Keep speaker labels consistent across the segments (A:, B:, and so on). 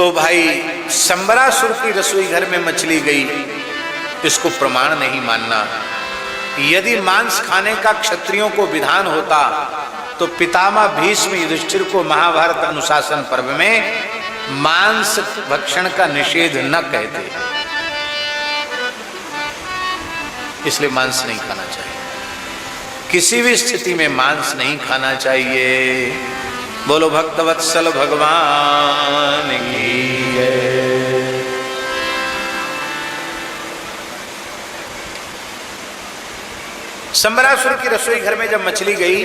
A: तो भाई संबरासुर की रसोई घर में मछली गई, इसको प्रमाण नहीं मानना। यदि मांस खाने का क्षत्रियों को विधान होता तो पितामह भीष्म युधिष्ठिर को महाभारत अनुशासन पर्व में मांस भक्षण का निषेध न कहते। इसलिए मांस नहीं खाना चाहिए, किसी भी स्थिति में मांस नहीं खाना चाहिए। बोलो भक्तवत्सल भगवान की जय। संबरासुर की रसोई घर में जब मछली गई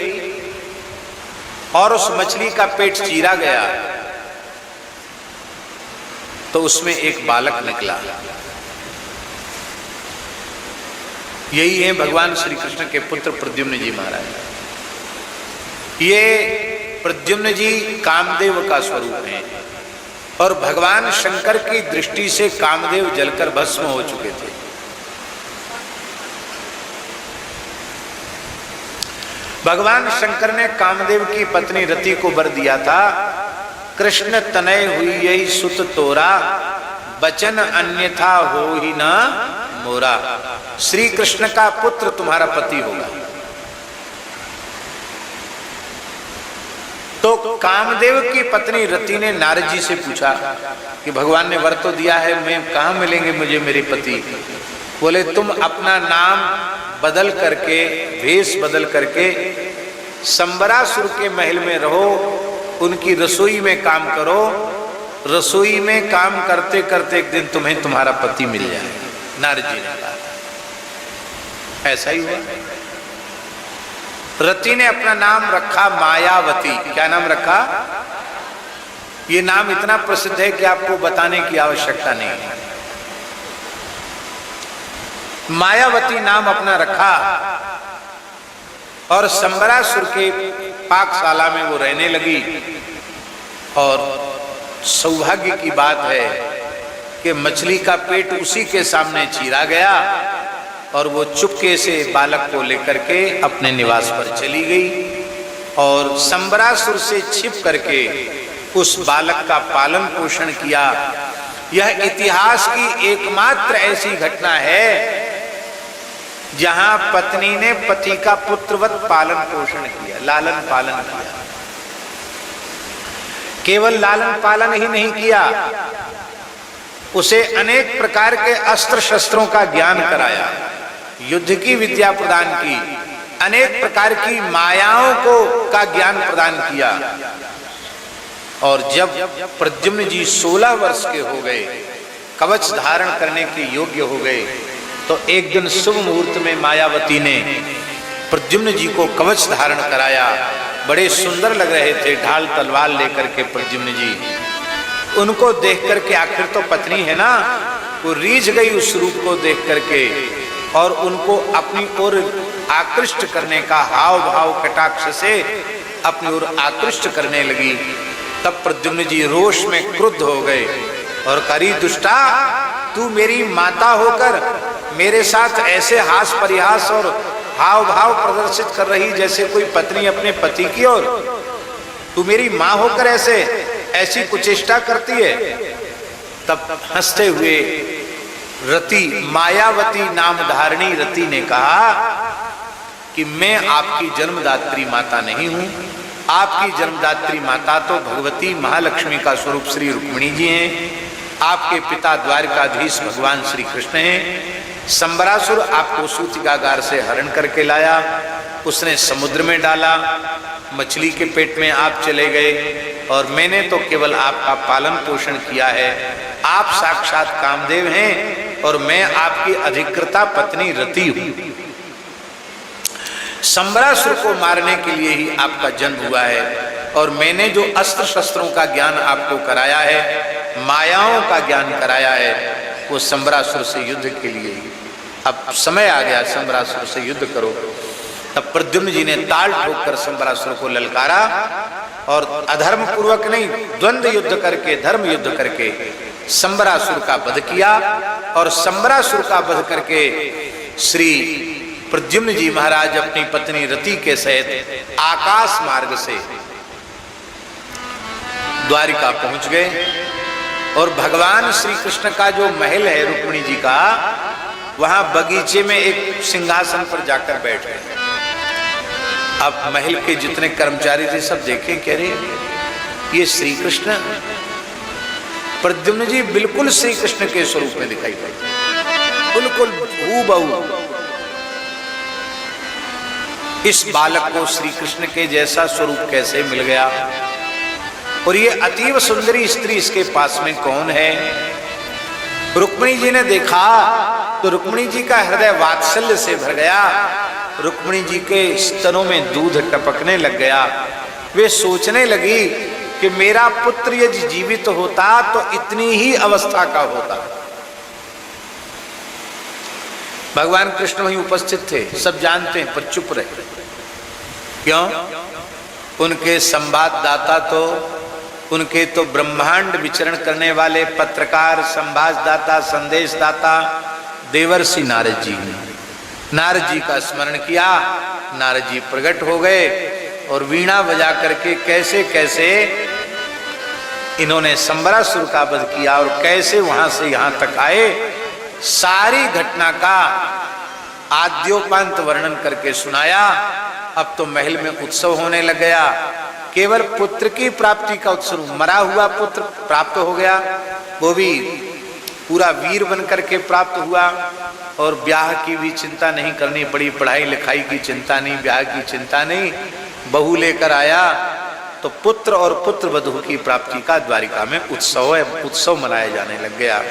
A: और उस मछली का पेट चीरा गया तो उसमें एक बालक निकला। यही है भगवान श्री कृष्ण के पुत्र प्रद्युम्न जी महाराज। ये प्रद्युम्न जी कामदेव का स्वरूप है और भगवान शंकर की दृष्टि से कामदेव जलकर भस्म हो चुके थे। भगवान शंकर ने कामदेव की पत्नी रति को वर दिया था, कृष्ण तनय हुई यही सुत तोरा, बचन अन्यथा हो ही ना मोरा। श्री कृष्ण का पुत्र तुम्हारा पति होगा। तो कामदेव की पत्नी रति ने नारद जी से पूछा कि भगवान ने वर तो दिया है, मैं कहां मिलेंगे मुझे मेरे पति? बोले तुम अपना नाम बदल करके, वेश बदल करके संबरासुर के महल में रहो, उनकी रसोई में काम करो, रसोई में काम करते करते एक दिन तुम्हें तुम्हारा पति मिल जाए। नारद जी ने कहा, ऐसा ही हुआ। रति ने अपना नाम रखा मायावती। क्या नाम रखा? ये नाम इतना प्रसिद्ध है कि आपको बताने की आवश्यकता नहीं है। मायावती नाम अपना रखा और संबरासुर के पाकशाला में वो रहने लगी। और सौभाग्य की बात है कि मछली का पेट उसी के सामने चीरा गया और वो चुपके से बालक को लेकर के अपने निवास पर चली गई और संबरासुर से छिप करके उस बालक का पालन पोषण किया। यह इतिहास की एकमात्र ऐसी घटना है जहां पत्नी ने पति का पुत्रवत पालन पोषण किया, लालन पालन किया। केवल लालन पालन ही नहीं किया, उसे अनेक प्रकार के अस्त्र शस्त्रों का ज्ञान कराया, युद्ध की विद्या प्रदान की, अनेक प्रकार की मायाओं को का ज्ञान प्रदान किया। और जब प्रद्युम्न जी 16 वर्ष के हो गए, कवच धारण करने के योग्य हो गए, तो एक दिन शुभ मुहूर्त में मायावती ने प्रद्युम्न जी को कवच धारण कराया। बड़े सुंदर लग रहे थे ढाल तलवार लेकर के प्रद्युम्न जी। उनको देख करके, आखिर तो पत्नी है ना, वो रीझ गई उस रूप को देख करके और उनको अपनी ओर आकृष्ट करने का हाव भाव कटाक्ष से अपनी ओर आकृष्ट करने लगी। तब प्रद्युम्न जी रोष में क्रुद्ध हो गए और करी दुष्टा, तू मेरी माता होकर मेरे साथ ऐसे हास परिहास और हाव भाव प्रदर्शित कर रही जैसे कोई पत्नी अपने पति की ओर, तू मेरी मां होकर ऐसी कुचेष्टा करती है। तब हंसते हुए रति, मायावती नाम धारणी रति ने कहा कि मैं आपकी जन्मदात्री माता नहीं हूं, आपकी जन्मदात्री माता तो भगवती महालक्ष्मी का स्वरूप श्री रुक्मिणी जी हैं, आपके पिता द्वारकाधीश भगवान श्री कृष्ण हैं। संबरासुर आपको सूतिकागार से हरण करके लाया, उसने समुद्र में डाला, मछली के पेट में आप चले गए और मैंने तो केवल आपका पालन पोषण किया है। आप साक्षात कामदेव हैं और मैं आपकी अधिकृता पत्नी रति हूं। संबरासुर को मारने के लिए ही आपका जन्म हुआ है और मैंने जो अस्त्र शस्त्रों का ज्ञान आपको कराया है, मायाओं का ज्ञान कराया है, वो संबरासुर से युद्ध के लिए। अब समय आ गया, संबरासुर से युद्ध करो। तब प्रद्युम्न जी ने ताल ठोककर संबरासुर को ललकारा और अधर्म पूर्वक नहीं, द्वंद्व युद्ध करके, धर्म युद्ध करके संबरासुर का वध किया। और संबरासुर का वध करके श्री प्रद्युम्न जी महाराज अपनी पत्नी रति के सहित आकाश मार्ग से द्वारिका पहुंच गए और भगवान श्री कृष्ण का जो महल है रुक्मिणी जी का, वहां बगीचे में एक सिंहासन पर जाकर बैठ गए। अब महल के जितने कर्मचारी थे सब देखे, कह रहे ये श्री कृष्ण। प्रद्युम्न जी बिल्कुल श्री कृष्ण के स्वरूप में दिखाई पड़ते, बिल्कुल हूबहू। इस बालक को श्री कृष्ण के जैसा स्वरूप कैसे मिल गया, और ये अतीव सुंदरी स्त्री इसके पास में कौन है? रुक्मिणी जी ने देखा तो रुक्मिणी जी का हृदय वात्सल्य से भर गया, रुक्मिणी जी के स्तनों में दूध टपकने लग गया। वे सोचने लगी कि मेरा पुत्र यदि जीवित होता तो इतनी ही अवस्था का होता। भगवान कृष्ण वहीं उपस्थित थे, सब जानते हैं, पर चुप रहे। क्यों? उनके संवाददाता तो, उनके तो ब्रह्मांड विचरण करने वाले पत्रकार, संवाददाता, संदेशदाता देवर्षि नारद जी ने नारद जी का स्मरण किया। नारद जी प्रकट हो गए और वीणा बजा करके कैसे कैसे इन्होंने संबरासुर का वध किया और कैसे वहां से यहां तक आए, सारी घटना का आद्योपांत वर्णन करके सुनाया। अब तो महल में उत्सव होने लग गया, केवल पुत्र की प्राप्ति का उत्सव। मरा हुआ पुत्र प्राप्त हो गया, वो भी पूरा वीर बन करके प्राप्त हुआ, और ब्याह की भी चिंता नहीं करनी पड़ी, पढ़ाई लिखाई की चिंता नहीं, ब्याह की चिंता नहीं। बहू लेकर आया तो पुत्र और पुत्र वधू की प्राप्ति का द्वारिका में उत्सव मनाया जाने लग गया।